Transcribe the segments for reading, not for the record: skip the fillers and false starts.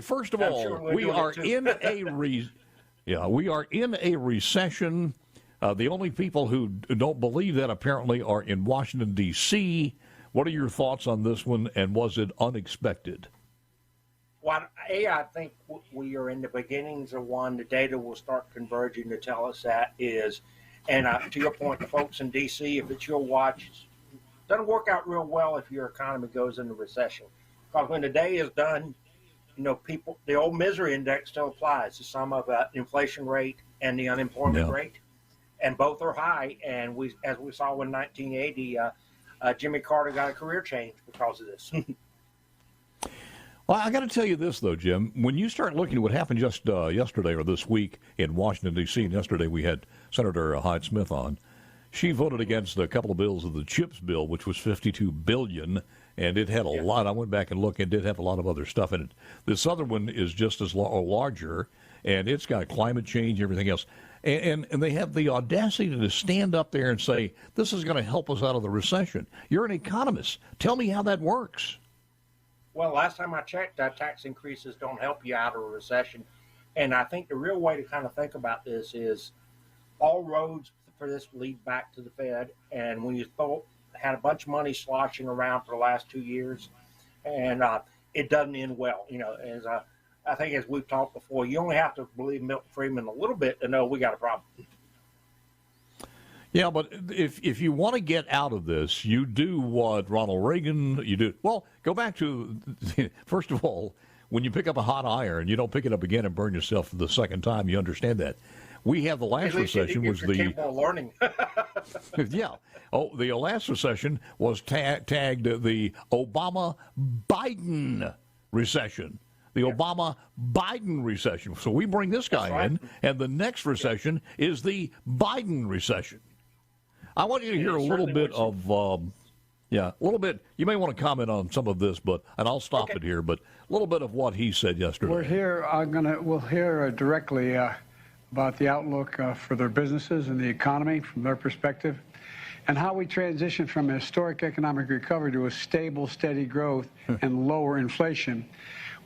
First of all, we are in a recession. The only people who don't believe that apparently are in Washington, D.C. What are your thoughts on this one, and was it unexpected? Well, I think we are in the beginnings of one. The data will start converging to tell us that is. And to your point, the folks in D.C., if it's your watch, it doesn't work out real well if your economy goes into recession. Because when the day is done, the old misery index still applies. The sum of inflation rate and the unemployment rate. And both are high. And as we saw in 1980, Jimmy Carter got a career change because of this. Well, I got to tell you this, though, Jim. When you start looking at what happened just yesterday or this week in Washington, D.C., and yesterday we had Senator Hyde-Smith on, she voted against a couple of bills of the CHIPS bill, which was $52 billion, and it had a lot. I went back and looked. It did have a lot of other stuff in it. This other one is just as larger, and it's got climate change and everything else. And they have the audacity to stand up there and say, this is going to help us out of the recession. You're an economist. Tell me how that works. Well, last time I checked, tax increases don't help you out of a recession. And I think the real way to kind of think about this is all roads for this lead back to the Fed. And when you had a bunch of money sloshing around for the last 2 years, and it doesn't end well. As I think as we've talked before, you only have to believe Milton Friedman a little bit to know we got a problem. Yeah, but if you want to get out of this, you do what Ronald Reagan, you do. Well, go back to, first of all, when you pick up a hot iron, you don't pick it up again and burn yourself for the second time. You understand that. We have the last recession was the capable of learning. Yeah. Oh, the last recession was tagged the Obama-Biden recession. The Obama-Biden recession. So we bring this guy in, and the next recession is the Biden recession. I want you to hear a little bit of, a little bit. You may want to comment on some of this, and I'll stop it here. But a little bit of what he said yesterday. We'll hear directly about the outlook for their businesses and the economy from their perspective, and how we transition from a historic economic recovery to a stable, steady growth and lower inflation,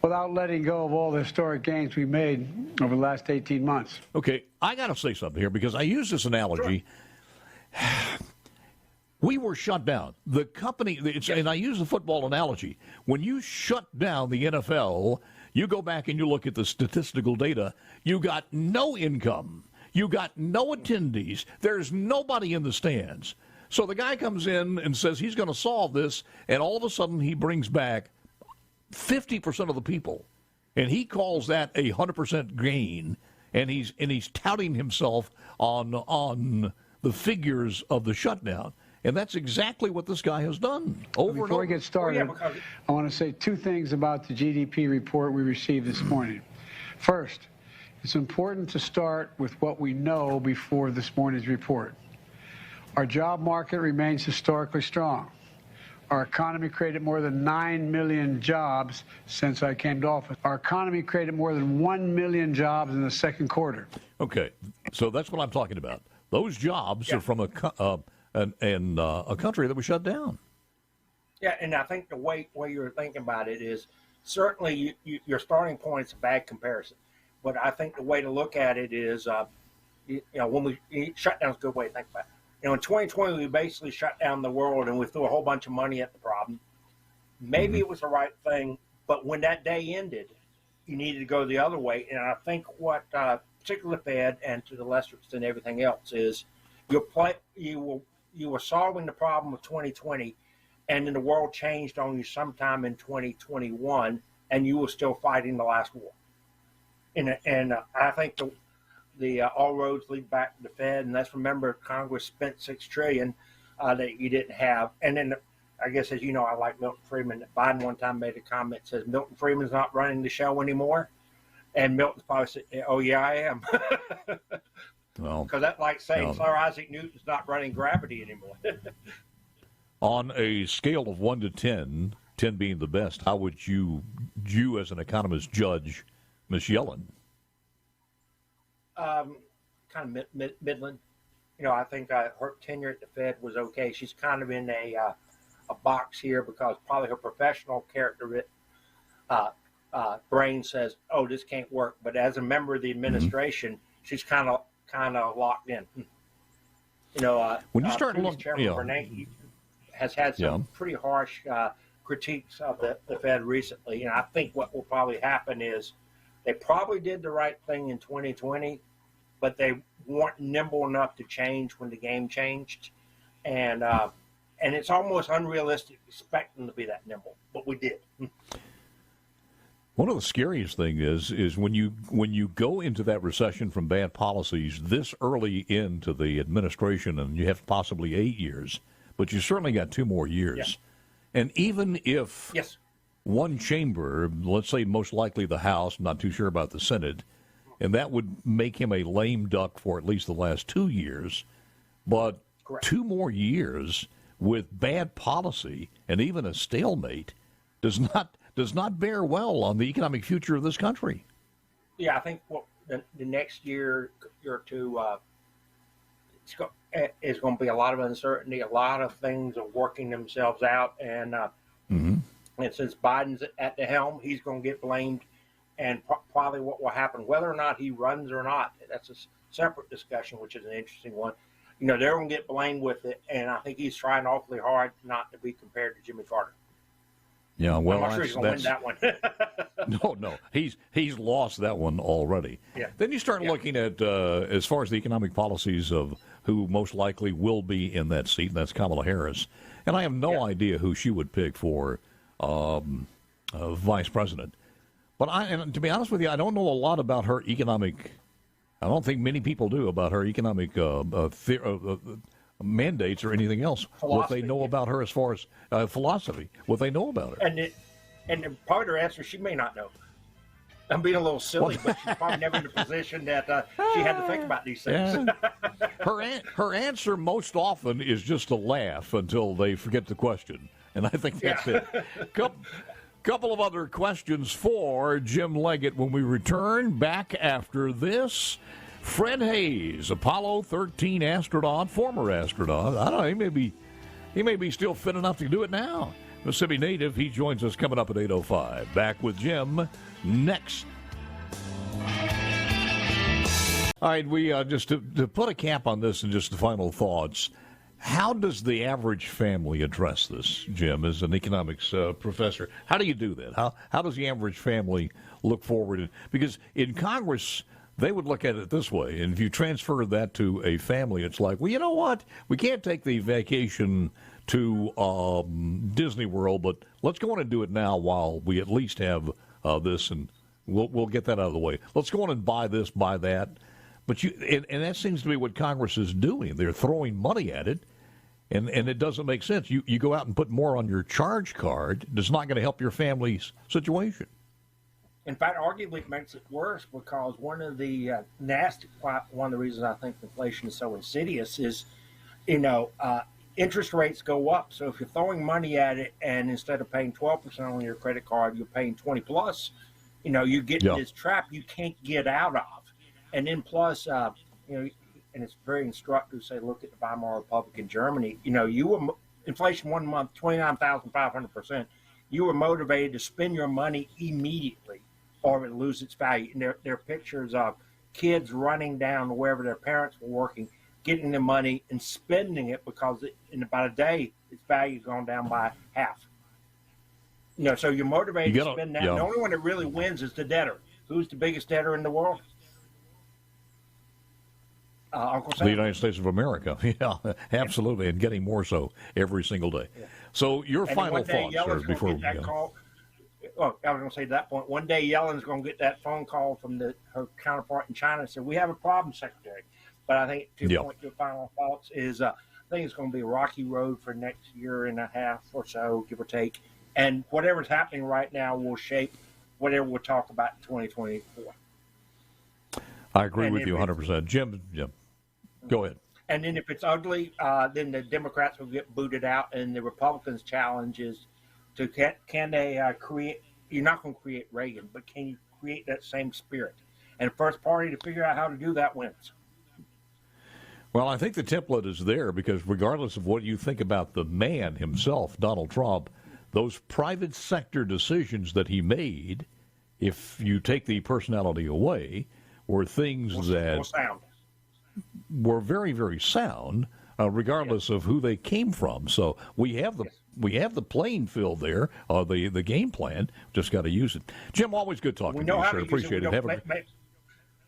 without letting go of all the historic gains we made over the last 18 months. Okay, I got to say something here because I use this analogy. Sure. We were shut down. The company, and I use the football analogy. When you shut down the NFL, you go back and you look at the statistical data. You got no income. You got no attendees. There's nobody in the stands. So the guy comes in and says he's going to solve this, and all of a sudden he brings back 50% of the people, and he calls that a 100% gain, and he's touting himself on the figures of the shutdown. And that's exactly what this guy has done Before we get started, I want to say two things about the GDP report we received this morning. First, it's important to start with what we know before this morning's report. Our job market remains historically strong. Our economy created more than 9 million jobs since I came to office. Our economy created more than 1 million jobs in the second quarter. Okay, so that's what I'm talking about. Those jobs are from a country that was shut down. Yeah, and I think the way you're thinking about it is certainly your starting point is a bad comparison. But I think the way to look at it is, when shut down is a good way to think about it. In 2020, we basically shut down the world and we threw a whole bunch of money at the problem. Maybe it was the right thing, but when that day ended, you needed to go the other way. And I think what, particularly the Fed and to the lesser extent everything else, is you were solving the problem of 2020, and then the world changed on you sometime in 2021, and you were still fighting the last war. And I think the all roads lead back to the Fed, and let's remember Congress spent $6 trillion that you didn't have. And then I guess, as you know, I like Milton Friedman. Biden one time made a comment that says Milton Friedman's not running the show anymore. And Milton probably said, oh, yeah, I am. Well, because that's like saying Sir Isaac Newton's not running gravity anymore. On a scale of 1 to 10, 10 being the best, how would you as an economist, judge Ms. Yellen? Kind of Midland. I think her tenure at the Fed was okay. She's kind of in a box here because probably her professional character brain says, "Oh, this can't work." But as a member of the administration, she's kind of locked in. When you start previous looking, Chairman Bernanke has had some pretty harsh critiques of the Fed recently, and I think what will probably happen is they probably did the right thing in 2020, but they weren't nimble enough to change when the game changed, and it's almost unrealistic to expect them to be that nimble, but we did. One of the scariest things is when you go into that recession from bad policies this early into the administration, and you have possibly 8 years, but you certainly got 2 more years. Yeah. And even if one chamber, let's say most likely the House, I'm not too sure about the Senate, and that would make him a lame duck for at least the last 2 years, but 2 more years with bad policy and even a stalemate does not bear well on the economic future of this country. Yeah, I think the next year or two is going to be a lot of uncertainty. A lot of things are working themselves out, and since Biden's at the helm, he's going to get blamed. And probably what will happen, whether or not he runs or not, that's a separate discussion, which is an interesting one. They're going to get blamed with it, and I think he's trying awfully hard not to be compared to Jimmy Carter. Yeah, well, I'm not sure he's going to win that one. No, he's lost that one already. Yeah. Then you start looking at, as far as the economic policies of who most likely will be in that seat, and that's Kamala Harris. And I have no idea who she would pick for vice president. But and to be honest with you, I don't know a lot about her economic. I don't think many people do about her economic mandates or anything else. Philosophy, what they know about her as far as philosophy, what they know about her. And the part of her answer, she may not know. I'm being a little silly, but she's probably never in a position that she had to think about these things. Yeah. Her answer most often is just a laugh until they forget the question, and I think that's it. Couple of other questions for Jim Leggette when we return back after this. Fred Hayes, Apollo 13 astronaut, former astronaut. I don't know, he may be still fit enough to do it now. Mississippi native, he joins us coming up at 8:05. Back with Jim next. All right, we just to put a cap on this and just the final thoughts. How does the average family address this, Jim, as an economics professor? How do you do that? How does the average family look forward? Because in Congress, they would look at it this way, and if you transfer that to a family, it's like, well, you know what? We can't take the vacation to Disney World, but let's go on and do it now while we at least have this, and we'll get that out of the way. Let's go on and buy this, buy that. But and that seems to be what Congress is doing. They're throwing money at it. And it doesn't make sense. You go out and put more on your charge card. It's not going to help your family's situation. In fact, arguably it makes it worse because one of the reasons I think inflation is so insidious is, interest rates go up. So if you're throwing money at it and instead of paying 12% on your credit card, you're paying 20 plus, you get in this trap you can't get out of. And then plus, and it's very instructive to say, look at the Weimar Republic in Germany. Inflation 1 month, 29,500%. You were motivated to spend your money immediately or it would lose its value. And there are pictures of kids running down to wherever their parents were working, getting the money and spending it because in about a day, its value's gone down by half. So you're motivated to spend that. The only one that really wins is the debtor. Who's the biggest debtor in the world? Uncle Sam. The United States of America. Yeah, absolutely, and getting more so every single day. Yeah. So your final thoughts, sir, before we go. Well, I was going to say to that point, one day Yellen's going to get that phone call from her counterpart in China and say, we have a problem, Secretary. But I think to your point, your final thoughts is I think it's going to be a rocky road for next year and a half or so, give or take. And whatever's happening right now will shape whatever we'll talk about in 2024. I agree with you 100%. Jim. Go ahead. And then if it's ugly, then the Democrats will get booted out, and the Republicans' challenge is to can they create? You're not going to create Reagan, but can you create that same spirit? And the first party to figure out how to do that wins. Well, I think the template is there because regardless of what you think about the man himself, Donald Trump, those private sector decisions that he made if you take the personality away, were things that were very, very sound, regardless of who they came from. So we have the playing field there, the game plan. Just got to use it. Jim, always good talking to you, sir. Appreciate it.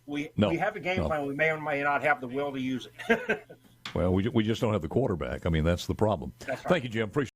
We have a game plan. We may or may not have the will to use it. Well, we just don't have the quarterback. I mean, that's the problem. That's right. Thank you, Jim. Appreciate it.